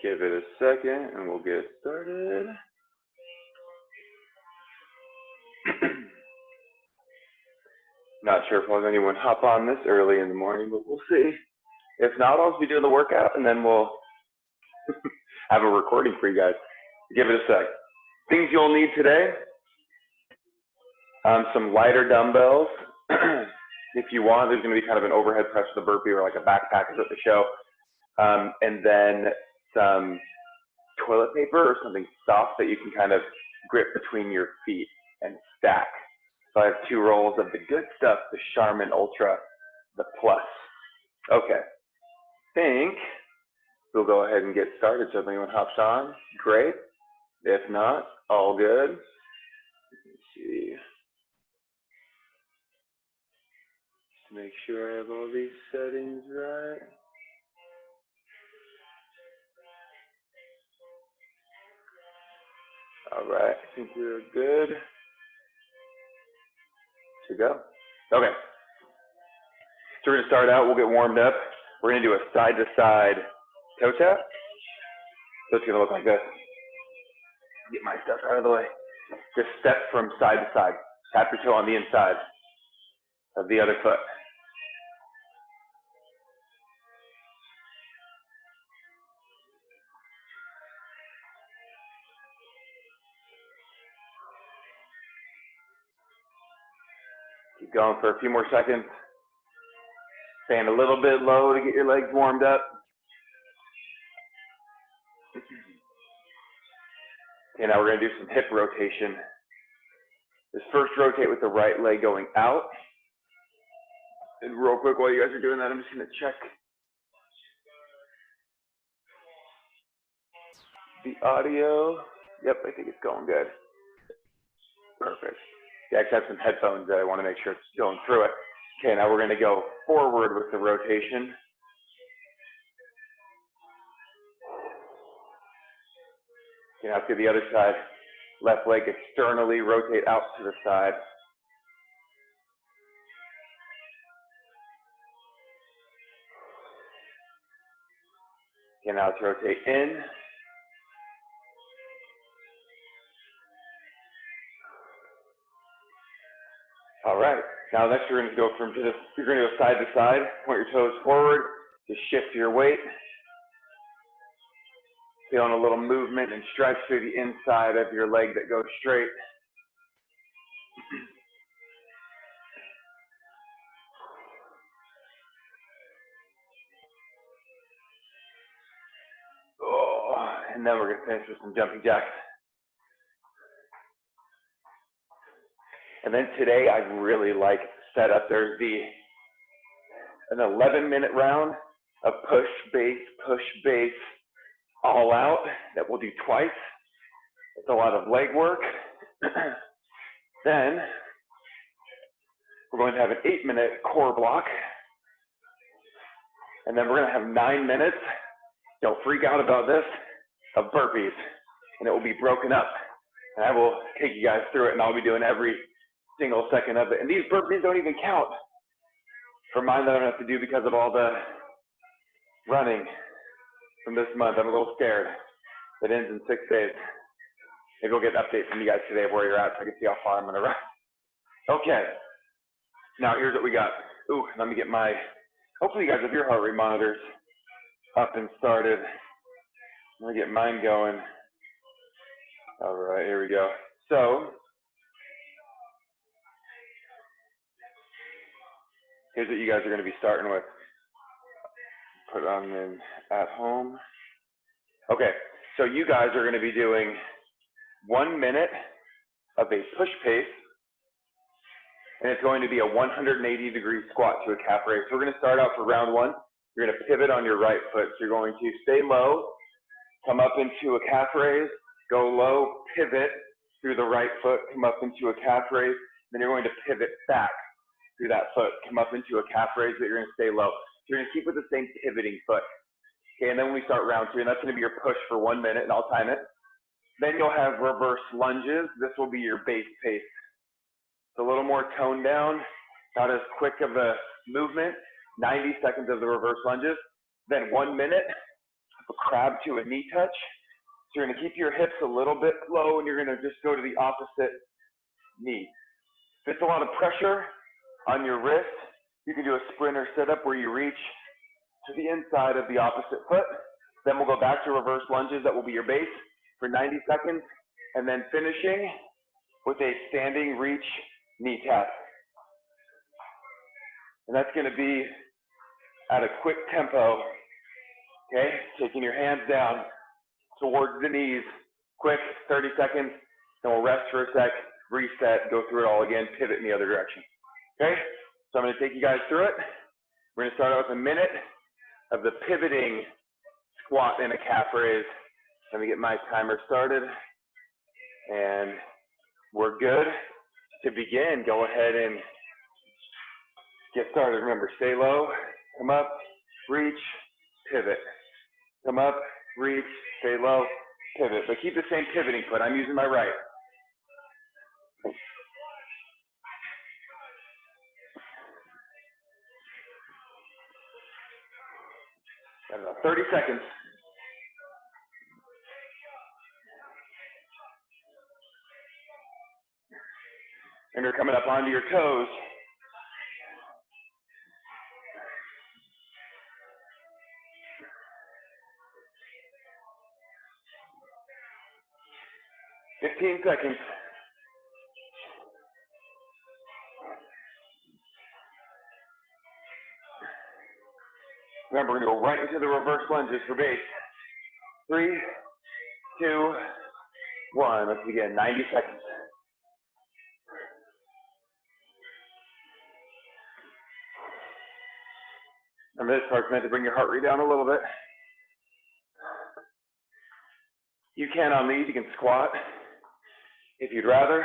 Give it a second and we'll get started. Not sure if I'll have anyone hop on this early in the morning, but we'll see. If not, I'll just be doing the workout and then we'll have a recording for you guys. Give it a sec. Things you'll need today, some lighter dumbbells. If you want, there's going to be kind of an overhead press for the burpee or like a backpack is what they show. And then some toilet paper or something soft that you can kind of grip between your feet and stack. So I have 2 rolls of the good stuff, the Charmin Ultra, the Plus. Okay, I think we'll go ahead and get started. So if anyone hops on, great. If not, all good. Let me see. Just to make sure I have all these settings right. All right, I think we're good to go. Okay, so we're gonna start out, we'll get warmed up. We're gonna do a side-to-side toe tap. So it's gonna look like this. Get my stuff out of the way. Just step from side to side. Tap your toe on the inside of the other foot. Keep going for a few more seconds. Staying a little bit low to get your legs warmed up. Okay, now we're gonna do some hip rotation. Just first rotate with the right leg going out. And real quick, while you guys are doing that, I'm just gonna check the audio. Yep, I think it's going good. Perfect. Yeah, I have some headphones that I wanna make sure it's going through it. Okay, now we're gonna go forward with the rotation. Okay, now to the other side. Left leg externally, rotate out to the side. Okay, now let's rotate in. All right, now next we're gonna go from just, you're gonna go side to side, point your toes forward, just shift your weight. Feeling a little movement and stretch through the inside of your leg that goes straight. Oh, and then we're gonna finish with some jumping jacks. And then today I really like setup. There's an 11-minute round of push, base, all out that we'll do twice. It's a lot of leg work. Then we're going to have an 8-minute core block. And then we're going to have 9 minutes, don't freak out about this, of burpees. And it will be broken up. And I will take you guys through it, and I'll be doing every single second of it. And these burpees don't even count for mine that I don't have to do because of all the running from this month. I'm a little scared. It ends in 6 days. Maybe we'll get an update from you guys today of where you're at so I can see how far I'm gonna run. Okay, now here's what we got. Ooh, let me get my, hopefully you guys have your heart rate monitors up and started. Let me get mine going. All right, here we go. So, here's what you guys are gonna be starting with. Put on in at home. Okay, so you guys are gonna be doing 1 minute of a push pace, and it's going to be a 180-degree squat to a calf raise. So we're gonna start out for round 1. You're gonna pivot on your right foot. So you're going to stay low, come up into a calf raise, go low, pivot through the right foot, come up into a calf raise, then you're going to pivot back through that foot, come up into a calf raise, but you're gonna stay low. So you're gonna keep with the same pivoting foot. Okay, and then when we start round 2, and that's gonna be your push for 1 minute, and I'll time it. Then you'll have reverse lunges. This will be your base pace. It's a little more toned down, not as quick of a movement. 90 seconds of the reverse lunges. Then 1 minute a crab to a knee touch. So you're going to keep your hips a little bit low, and you're going to just go to the opposite knee. If it's a lot of pressure on your wrist, you can do a sprinter sit-up where you reach to the inside of the opposite foot. Then we'll go back to reverse lunges. That will be your base for 90 seconds. And then finishing with a standing reach knee tap. And that's going to be at a quick tempo, okay? Taking your hands down towards the knees, quick, 30 seconds, then we'll rest for a sec, reset, go through it all again, pivot in the other direction, okay? So I'm gonna take you guys through it. We're gonna start out with a minute of the pivoting squat and a calf raise. Let me get my timer started, and we're good to begin. Go ahead and get started. Remember, stay low, come up, reach, pivot. Come up, reach, stay low, pivot. But keep the same pivoting foot. I'm using my right. Got about 30 seconds. And you're coming up onto your toes. Fifteen seconds. Remember, we're going to go right into the reverse lunges for base. 3, 2, 1. Let's begin. 90 seconds. Remember, this part's meant to bring your heart rate down a little bit. You can on these, you can squat if you'd rather.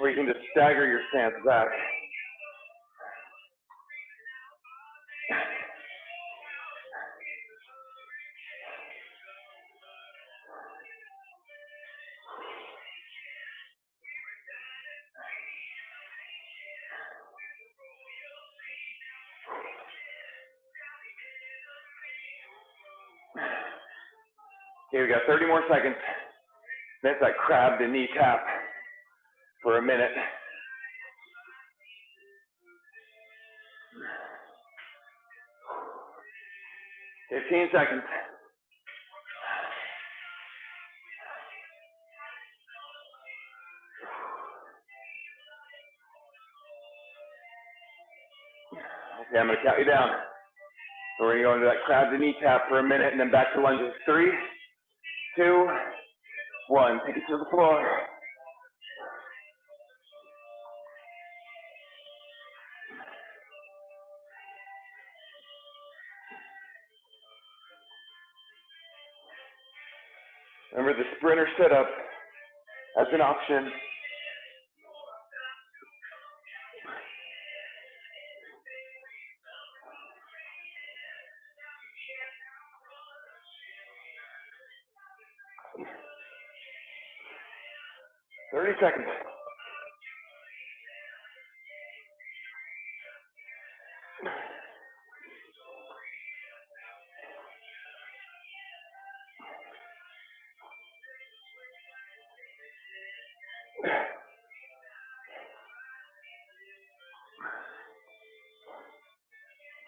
Or you can just stagger your stance back. Okay, we got 30 more seconds. That's that crab to knee tap for a minute. Fifteen seconds. Okay, I'm going to count you down. So we're going to go into that crab to knee tap for a minute and then back to lunges. 3, 2, 1. Take it to the floor. Remember the sprinter sit-up as an option. Thirty seconds.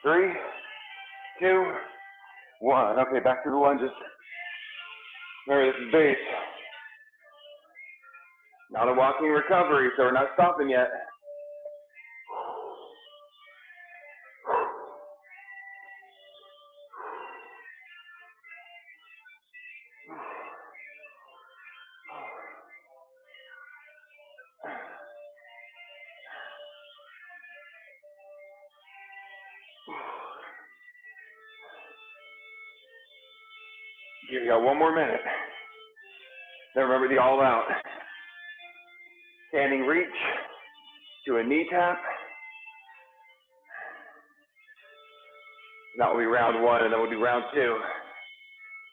Three, 2, 1. Okay, back to the lunges. Remember, this is base. Not a walking recovery, so we're not stopping yet. You got one more minute. Then remember the all out. Standing reach to a knee tap. That will be round 1, and then we'll do round 2.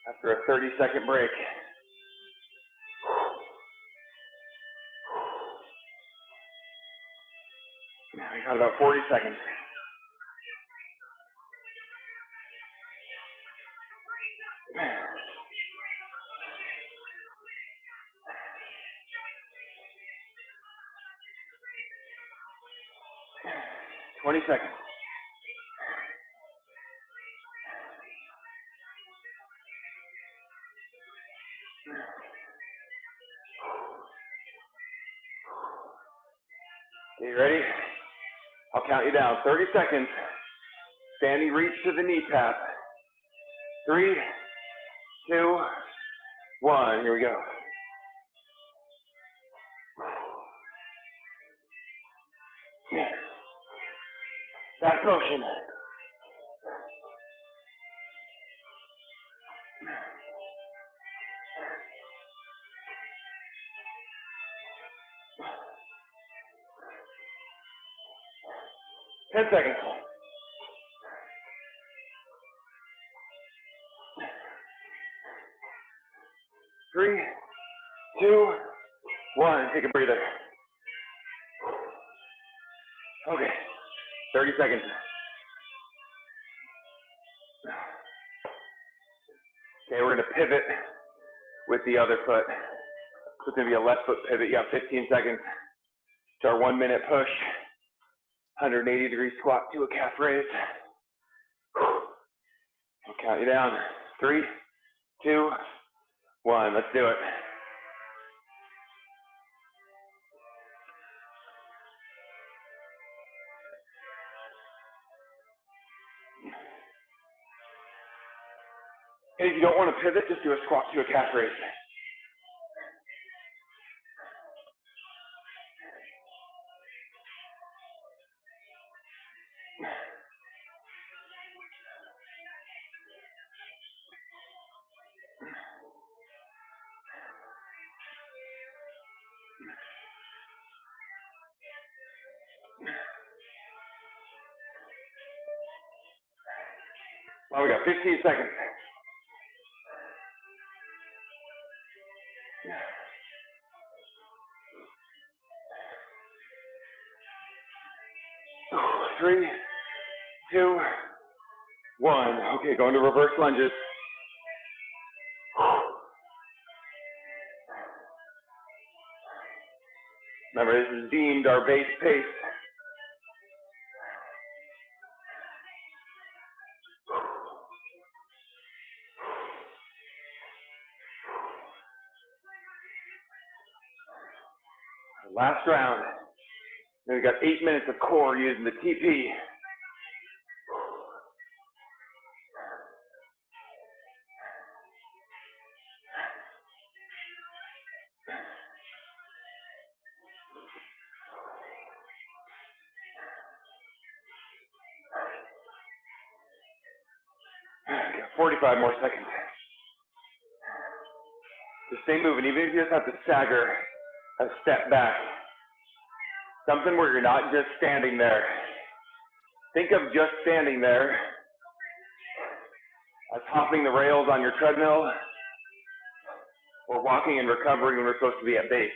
after a 30-second break. We got about 40 seconds. Twenty seconds. Okay, you ready? I'll count you down. 30 seconds. Standing reach to the knee tap. 3, 2, 1. Here we go. Back motion. Ten seconds. 3, 2, 1. Take a breather. Okay. 30 seconds. Okay, we're going to pivot with the other foot. So it's going to be a left foot pivot. You got 15 seconds to our 1 minute push. 180 degree squat to a calf raise. I'll count you down. 3, 2, 1. Let's do it. And if you don't want to pivot, just do a squat to a calf raise. Well, we got 15 seconds. Three, 2, 1. Okay, going to reverse lunges. Remember, this is deemed our base pace. Last round. Then we got 8 minutes of core using the TP. Got 45 more seconds. Just stay moving, even if you just have to stagger a step back. Something where you're not just standing there. Think of just standing there as hopping the rails on your treadmill or walking and recovering when we're supposed to be at base.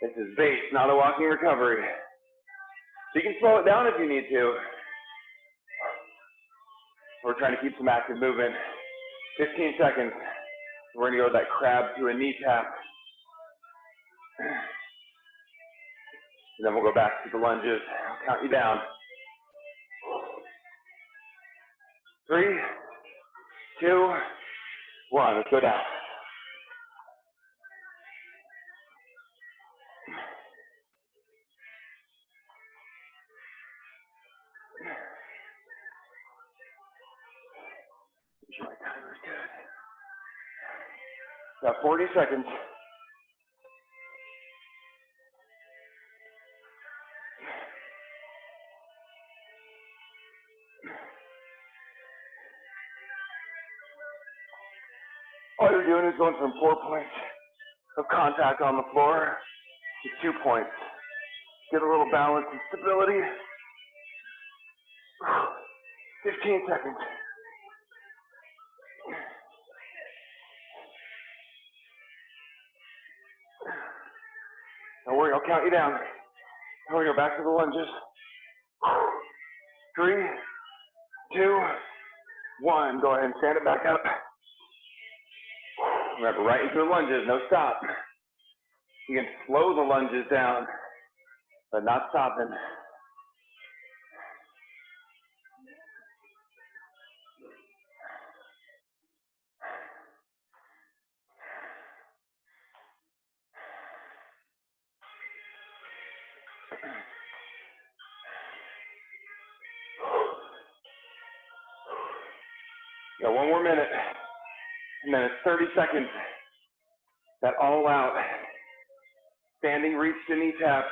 This is base, not a walking recovery. So you can slow it down if you need to. We're trying to keep some active movement. 15 seconds. We're going to go with that crab to a knee tap. And then we'll go back to the lunges. I'll count you down. 3, 2, 1. Let's go down. Make sure my timer's good. Got 40 seconds. All you're doing is going from 4 points of contact on the floor to 2 points. Get a little balance and stability. 15 seconds. Don't worry, I'll count you down. Here we go, back to the lunges. 3, 2, 1. Go ahead and stand it back up. Remember, right into the lunges, no stop. You can slow the lunges down, but not stopping. Got one more minute, and then it's 30 seconds. That all out. Standing reach to knee tap.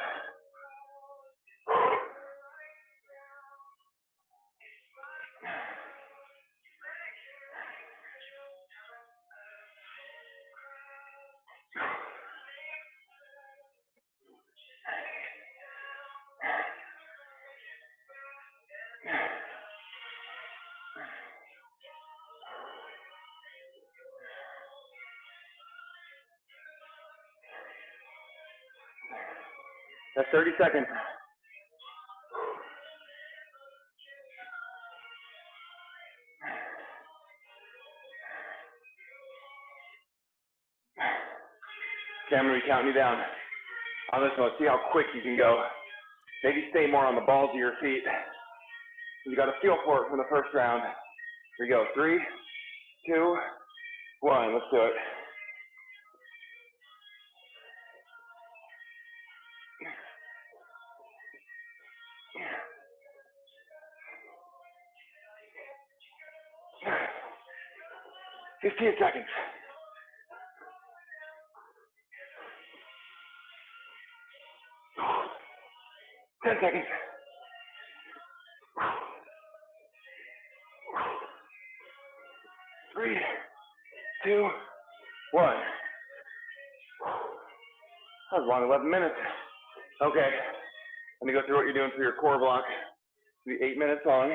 That's 30 seconds. Okay, I'm going to be counting you down. On this one, see how quick you can go. Maybe stay more on the balls of your feet. You got a feel for it from the first round. Here we go. 3, 2, 1. Let's do it. $15 seconds. 10 seconds. 3, 2, 1. That was long, 11 minutes. Okay, let me go through what you're doing for your core block. It'll be 8 minutes long.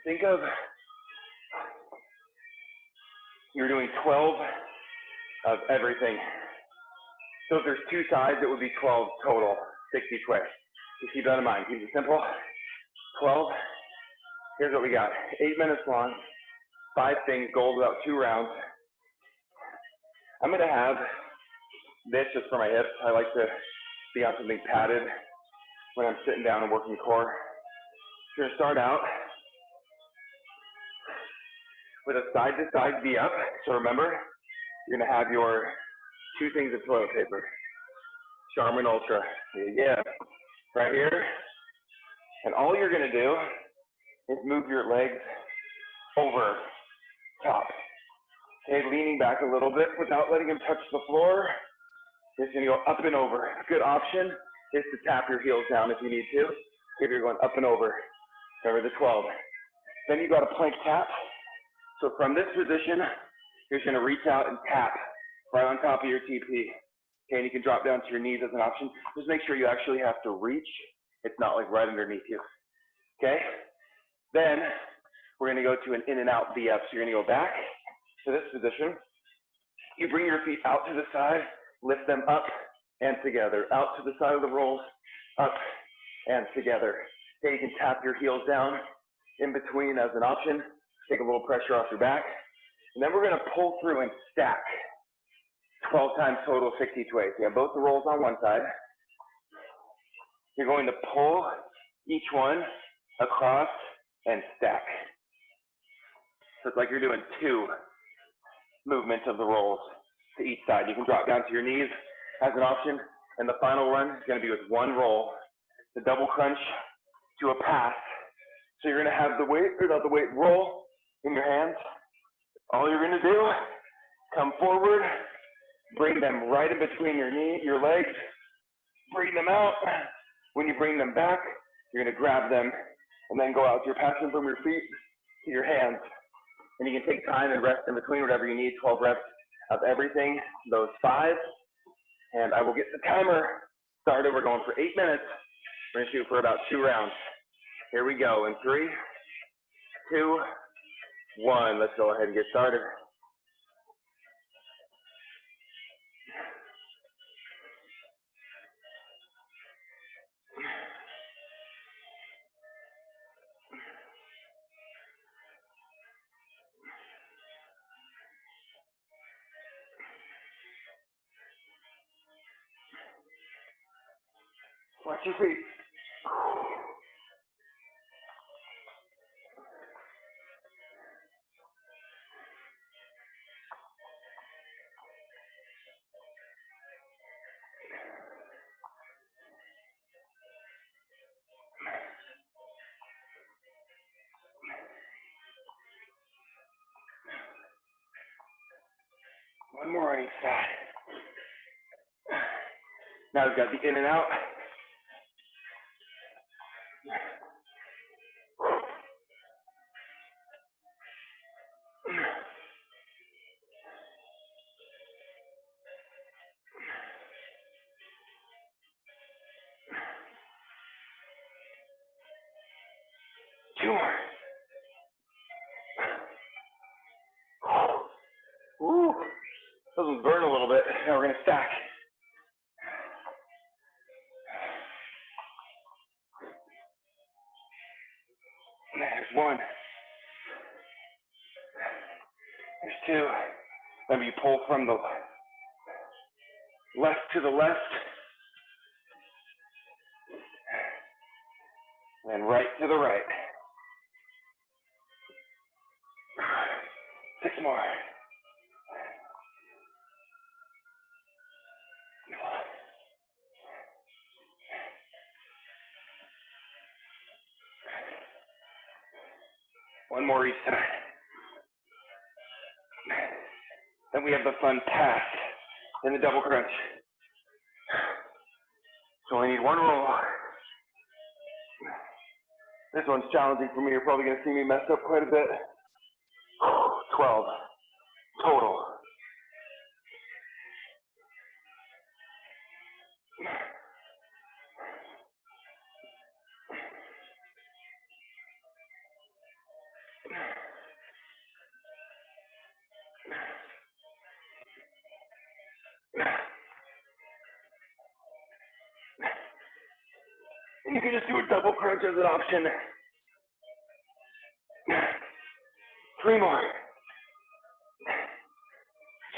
Think of you're doing 12 of everything. So if there's 2 sides, it would be 12 total, 60 each way. Just keep that in mind. Keep it simple. 12. Here's what we got. 8 minutes long. 5 things, goals about 2 rounds. I'm going to have this just for my hips. I like to be on something padded when I'm sitting down and working core. You're going to start out with a side-to-side V-up. So remember, you're going to have your 2 things of toilet paper. Charmin Ultra. Yeah, right here. And all you're going to do is move your legs over top. Okay, leaning back a little bit without letting them touch the floor. Just going to go up and over. A good option is to tap your heels down if you need to. If you're going up and over. Remember the 12. Then you got a plank tap. So from this position, you're going to reach out and tap right on top of your TP. Okay, and you can drop down to your knees as an option. Just make sure you actually have to reach. It's not like right underneath you. Okay? Then we're going to go to an in and out V-up. So you're going to go back to this position. You bring your feet out to the side, lift them up and together. Out to the side of the rolls, up and together. Okay, you can tap your heels down in between as an option. Take a little pressure off your back. And then we're going to pull through and stack. 12 times total, 60 each way. So you have both the rolls on one side. You're going to pull each one across and stack. So it's like you're doing 2 movements of the rolls to each side. You can drop down to your knees as an option. And the final run is going to be with 1 roll. The double crunch to a pass. So you're going to have the weight, or not the weight, roll in your hands. All you're going to do, come forward, bring them right in between your legs, bring them out. When you bring them back, you're going to grab them and then go out. You're passing from your feet to your hands. And you can take time and rest in between, whatever you need, 12 reps of everything, those 5. And I will get the timer started. We're going for 8 minutes. We're going to shoot for about 2 rounds. Here we go in 3, 2, 1. Let's go ahead and get started. Watch your feet. One more on each side. Now we've got the in and out. Two more. Woo. Those ones burn a little bit. Now we're going to stack. There's one. There's two. Maybe you pull from the left to the left. And right to the right. 6 more. One more each side. Then we have the fun pass in the double crunch. So I need one roll. This one's challenging for me. You're probably going to see me mess up quite a bit. 12 total. You can just do a double crunch as an option. 3 more.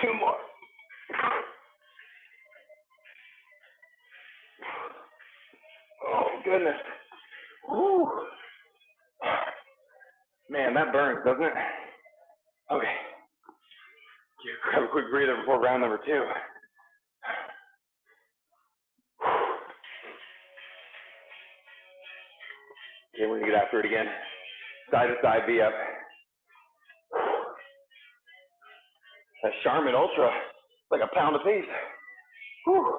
2 more. Oh, goodness. Woo. Man, that burns, doesn't it? Okay. Grab a quick breather before round number 2. Okay, we're going to get after it again. Side to side, V up. That Charmin Ultra, like a pound a piece. Whew.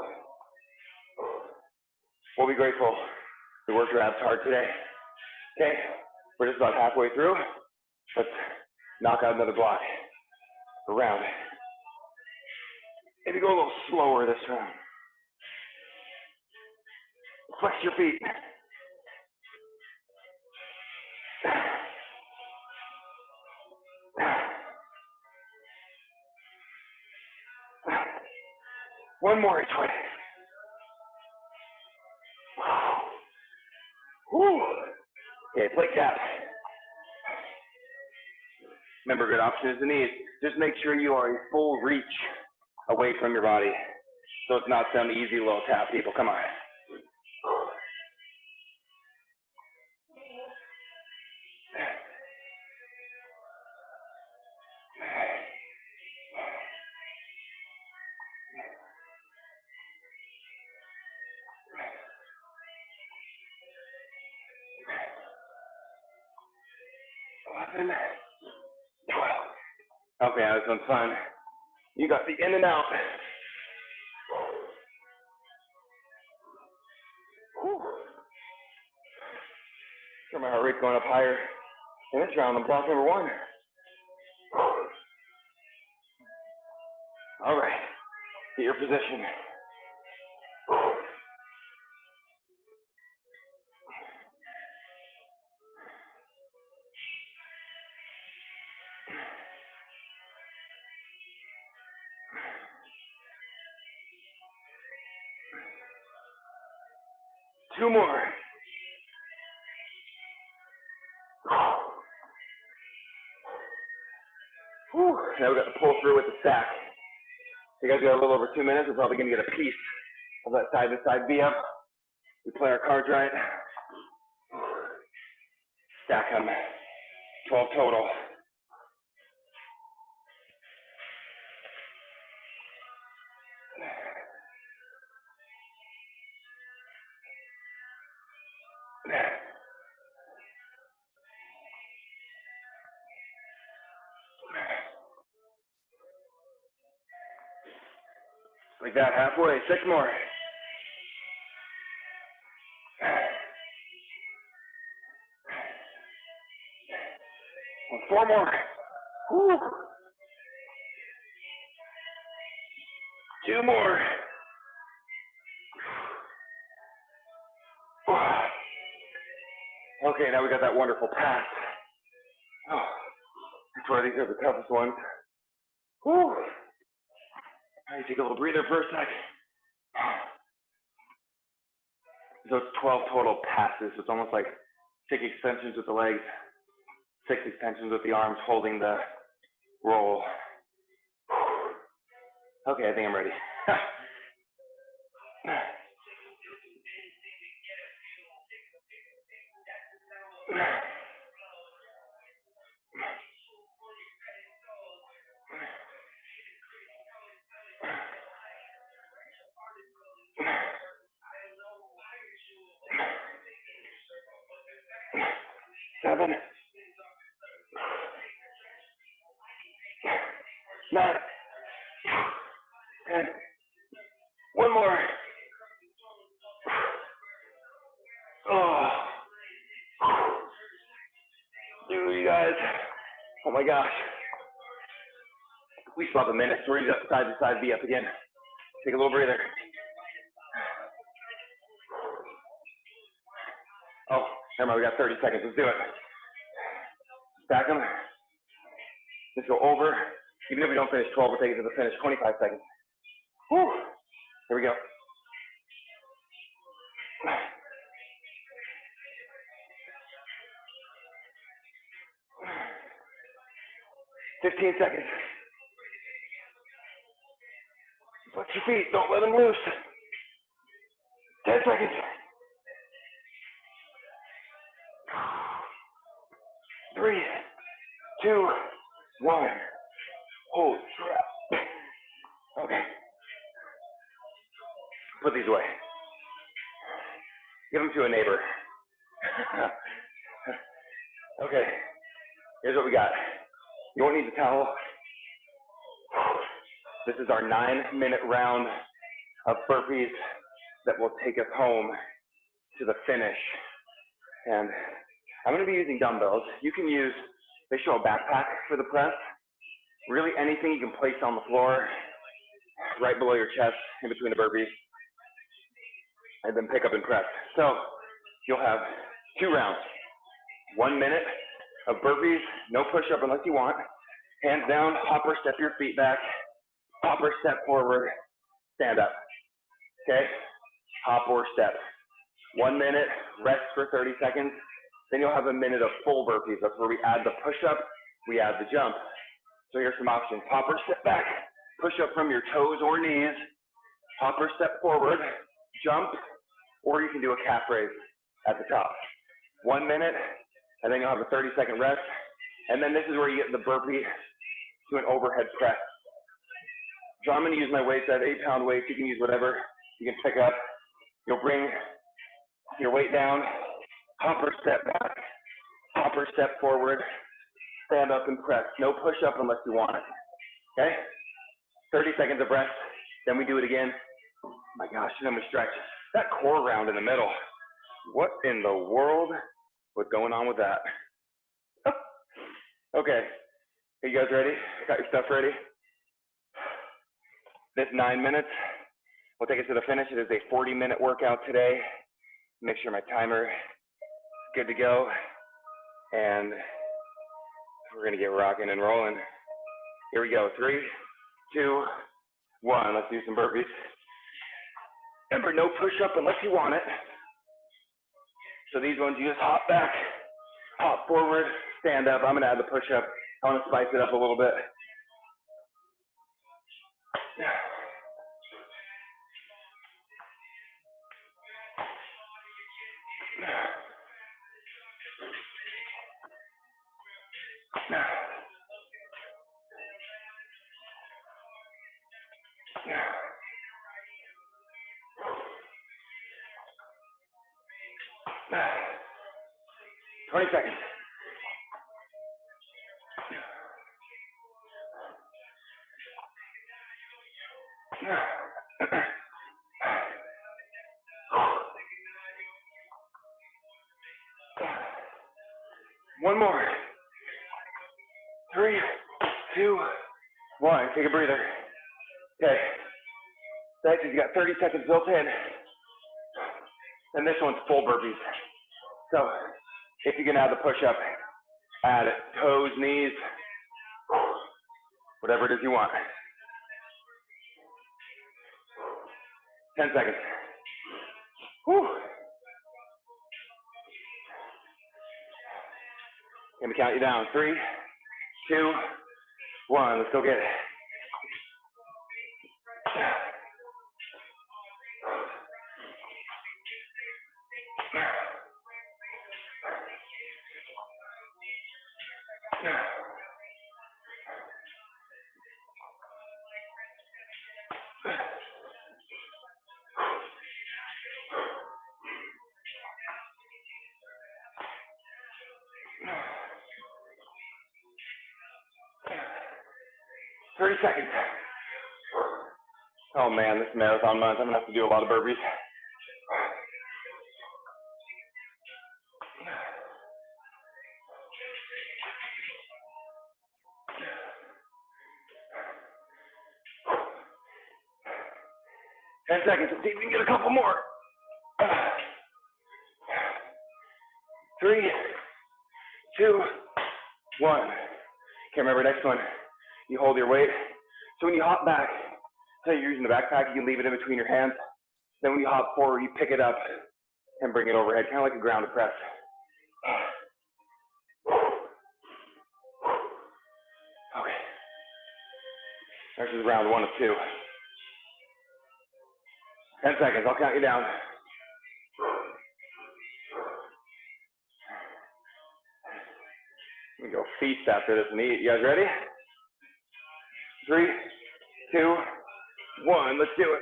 We'll be grateful we worked our abs hard today. Okay, we're just about halfway through. Let's knock out another block. A round. Maybe go a little slower this round. Flex your feet. One more each way. Whew. Okay, plate caps. Remember, good option is the knees. Just make sure you are in full reach away from your body. So it's not some easy little tap, people. Come on. Okay, this one's fun. You got the in and out. Sure, my heart rate's going up higher in this round on block number 1. All right, get your position. Two more. Whew. Now we got to pull through with the stack. You guys got a little over 2 minutes. We're probably going to get a piece of that side to side V up. We play our cards right. Stack them. 12 total. Like that, halfway, 6 more. 4 more. Woo. 2 more. Okay, now we got that wonderful pass. Oh, I swear these are the toughest ones. Woo. Now you take a little breather for a sec. So it's 12 total passes. So it's almost like 6 extensions with the legs, 6 extensions with the arms holding the roll. Okay, I think I'm ready. 7, 9, 10. 1 more. Oh, you guys. Oh my gosh. We still have a minute, so we're gonna side to side, be up again. Take a little breather. Oh, never mind, we got 30 seconds, let's do it. Stack them. Just go over. Even if we don't finish 12, we'll take it to the finish, 25 seconds. Woo. Here we go. 15 seconds. Flex your feet, don't let them loose. 10 seconds. 3, 2, 1. Hold, strap. Okay. Put these away. Give them to a neighbor. Okay. Here's what we got. You won't need the towel. This is our 9-minute round of burpees that will take us home to the finish. And I'm going to be using dumbbells. You can use, they show a backpack for the press. Really anything you can place on the floor, right below your chest, in between the burpees, and then pick up and press. So you'll have 2 rounds. 1 minute of burpees, no push-up unless you want. Hands down, hop or step your feet back. Hop or step forward, stand up. Okay? Hop or step. 1 minute, rest for 30 seconds. Then you'll have a minute of full burpees. That's where we add the push-up, we add the jump. So here's some options. Hop or step back, push up from your toes or knees. Hop or step forward, jump, or you can do a calf raise at the top. 1 minute, and then you'll have a 30-second rest. And then this is where you get the burpee to an overhead press. So I'm going to use my weights. I have 8-pound weights. You can use whatever you can pick up. You'll bring your weight down, hop or step back, hop or step forward, stand up and press. No push up unless you want it. Okay? 30 seconds of rest. Then we do it again. Oh my gosh, and then we stretch. That core round in the middle. What in the world was going on with that? Okay. Are you guys ready? Got your stuff ready? This 9 minutes will take us to the finish. It is a 40-minute workout today. Make sure my timer is good to go. And we're gonna get rocking and rolling. Here we go, 3, 2, 1. Let's do some burpees. Remember, no push-up unless you want it. So these ones, you just hop back, hop forward, stand up. I'm gonna add the push-up. I wanna spice it up a little bit. 20 seconds. One more. 3, 2, 1. Take a breather. Okay. Next, you got 30 seconds built in. And this one's full burpees. So if you can add the push-up, add it. Toes, knees, whatever it is you want. 10 seconds. Whew. Let me count you down. 3, 2, 1. Let's go get it. Thirty seconds. Oh man, this marathon month, I'm gonna have to do a lot of burpees. Ten seconds. Let's see if we can get a couple more. 3, 2, 1. Okay, remember, next one, you hold your weight. So when you hop back, say you're using the backpack, you can leave it in between your hands. Then when you hop forward, you pick it up and bring it overhead, kind of like a grounded press. Okay. This is round 1 of 2. 10 seconds, I'll count you down. We go feast after this and eat. You guys ready? 3, 2, 1. Let's do it.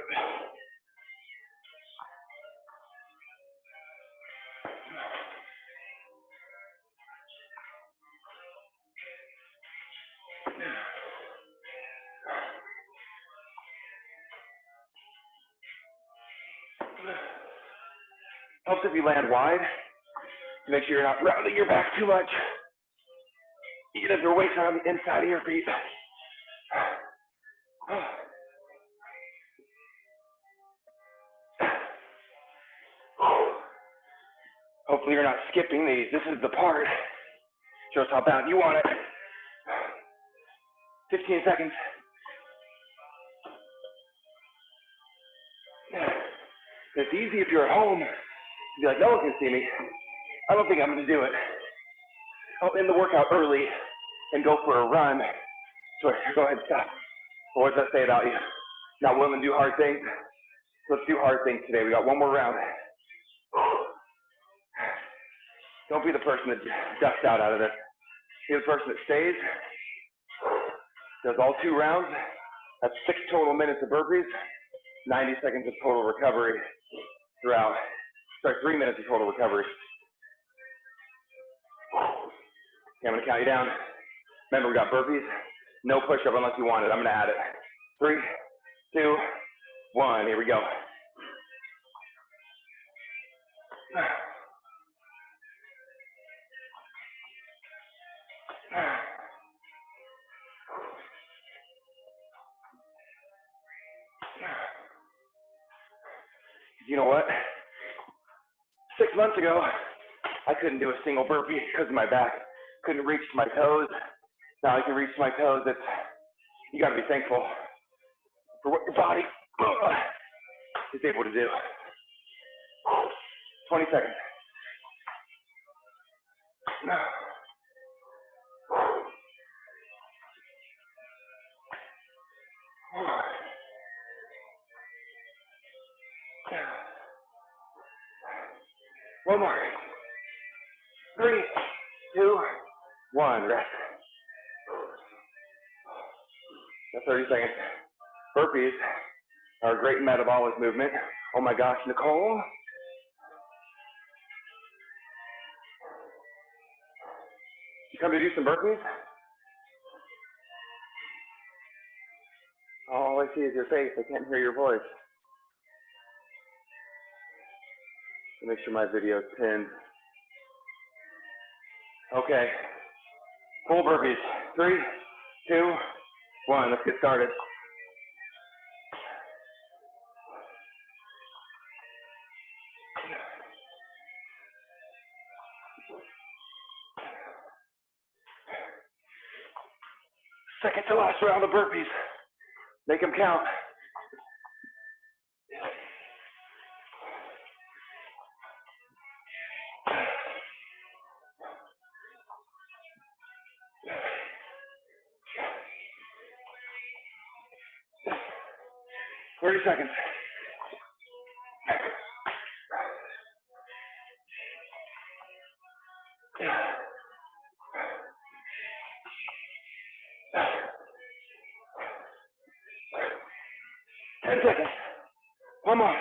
Helps if you land wide. Make sure you're not rounding your back too much. Even if your weight's on the inside of your feet. Hopefully you're not skipping these. This is the part. Shows how bad you want it. 15 seconds. It's easy if you're at home. You'd be like, no one can see me. I don't think I'm going to do it. I'll end the workout early and go for a run. So go ahead, stop. What does that say about you? Not willing to do hard things? So let's do hard things today. We got one more round. Don't be the person that ducks out of this. Be the person that stays, does all 2 rounds. That's 6 total minutes of burpees, 90 seconds of total recovery throughout. Sorry, 3 minutes of total recovery. Okay, I'm gonna count you down. Remember, we got burpees. No push-up unless you want it. I'm gonna add it. 3, 2, 1. Here we go. You know what? 6 months ago, I couldn't do a single burpee because of my back. Couldn't reach to my toes. Now I can reach to my toes. You gotta be thankful for what your body is able to do. 20 seconds. One more. 3, 2, 1. Rest. 30 seconds. Burpees. our great metabolic movement. Oh my gosh, Nicole. You come to do some burpees? All I see is your face. I can't hear your voice. Make sure my video is pinned. Okay. Full burpees. 3, 2, 1. Let's get started. Second to last round of burpees. Make them count. Thirty seconds. Seconds. One more.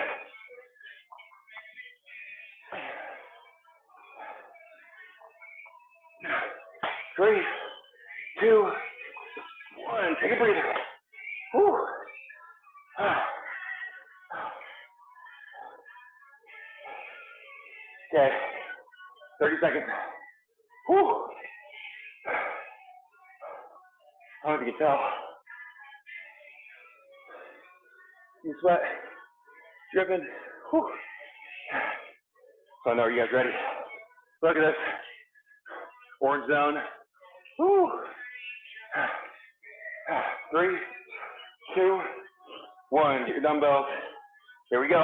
3, 2, 1. Take a breather. Whew. Okay. 30 seconds. Whew. I don't know if you can tell. You sweat. Dripping. Whew. So I know, are you guys ready? Look at this. Orange zone. Whew. 3, 2, 1. Get your dumbbells. Here we go.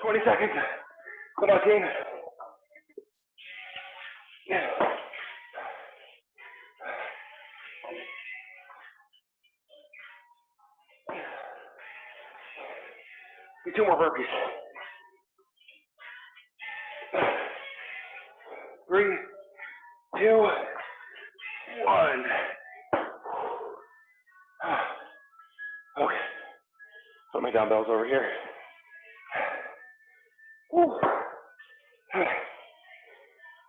Twenty seconds. Come on, team. Do 2 more burpees. 3, 2, 1. Okay. Put my dumbbells over here. Whew.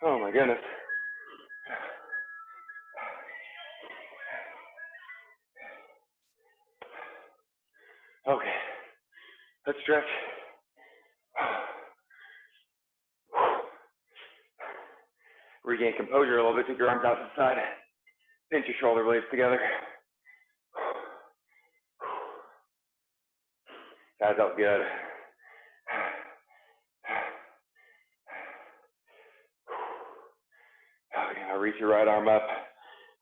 Oh my goodness. Okay. Let's stretch. Regain composure a little bit. Take your arms out to the side. Pinch your shoulder blades together. Guys, that was good. Okay, now reach your right arm up.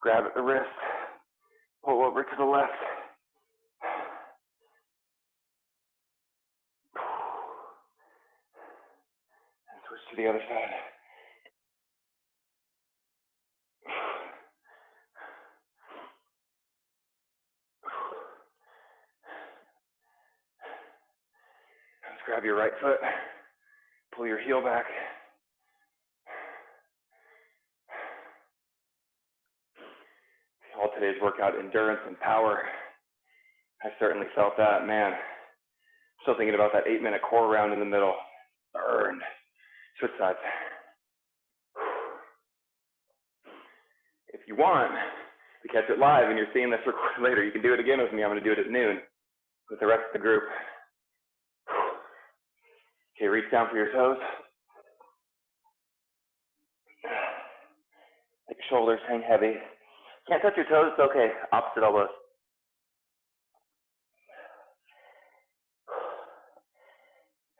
Grab at the wrist. Pull over to the left. And switch to the other side. Let's grab your right foot. Pull your heel back. All today's workout, endurance and power. I certainly felt that, man. Still thinking about that 8-minute core round in the middle. Burned. Switch sides. If you want to catch it live and you're seeing this recorded later, you can do it again with me. I'm going to do it at noon with the rest of the group. Okay, reach down for your toes. Make your shoulders hang heavy. Can't touch your toes, it's okay. Opposite elbows.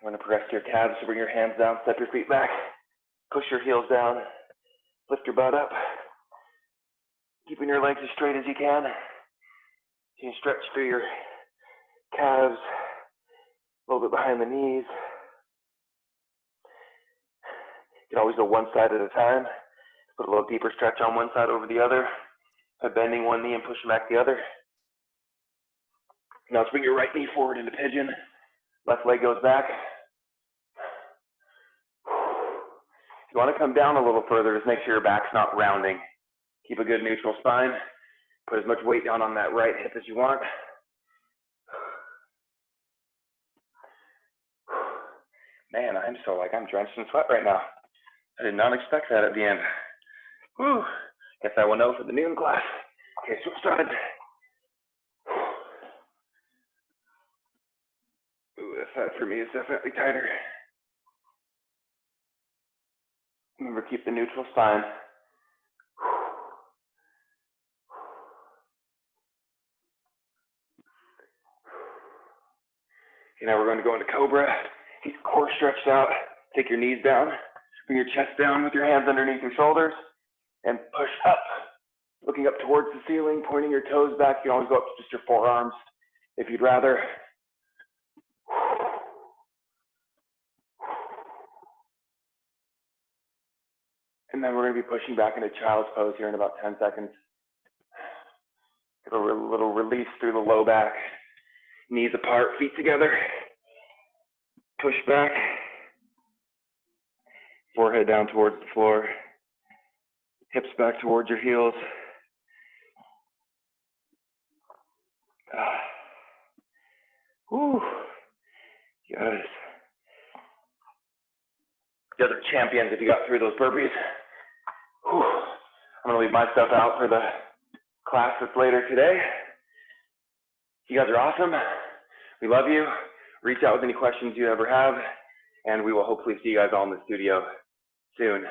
I'm going to press your calves, so bring your hands down, step your feet back, push your heels down, lift your butt up, keeping your legs as straight as you can. You can stretch through your calves, a little bit behind the knees. You can always go one side at a time. Put a little deeper stretch on one side over the other. By bending one knee and pushing back the other. Now let's bring your right knee forward into pigeon. Left leg goes back. If you want to come down a little further, just make sure your back's not rounding. Keep a good neutral spine. Put as much weight down on that right hip as you want. Man, I'm drenched in sweat right now. I did not expect that at the end. Whew. Guess I will know for the noon class. Okay, switch sides. Ooh, this side for me is definitely tighter. Remember, keep the neutral spine. Okay, now we're going to go into Cobra. Keep your core stretched out. Take your knees down. Bring your chest down with your hands underneath your shoulders. And push up. Looking up towards the ceiling, pointing your toes back. You can always go up to just your forearms if you'd rather. And then we're going to be pushing back into child's pose here in about 10 seconds. Get a little release through the low back. Knees apart, feet together. Push back. Forehead down towards the floor. Hips back towards your heels. Whew. Yes. You guys are champions if you got through those burpees. Whew. I'm going to leave my stuff out for the class that's later today. You guys are awesome. We love you. Reach out with any questions you ever have, and we will hopefully see you guys all in the studio soon.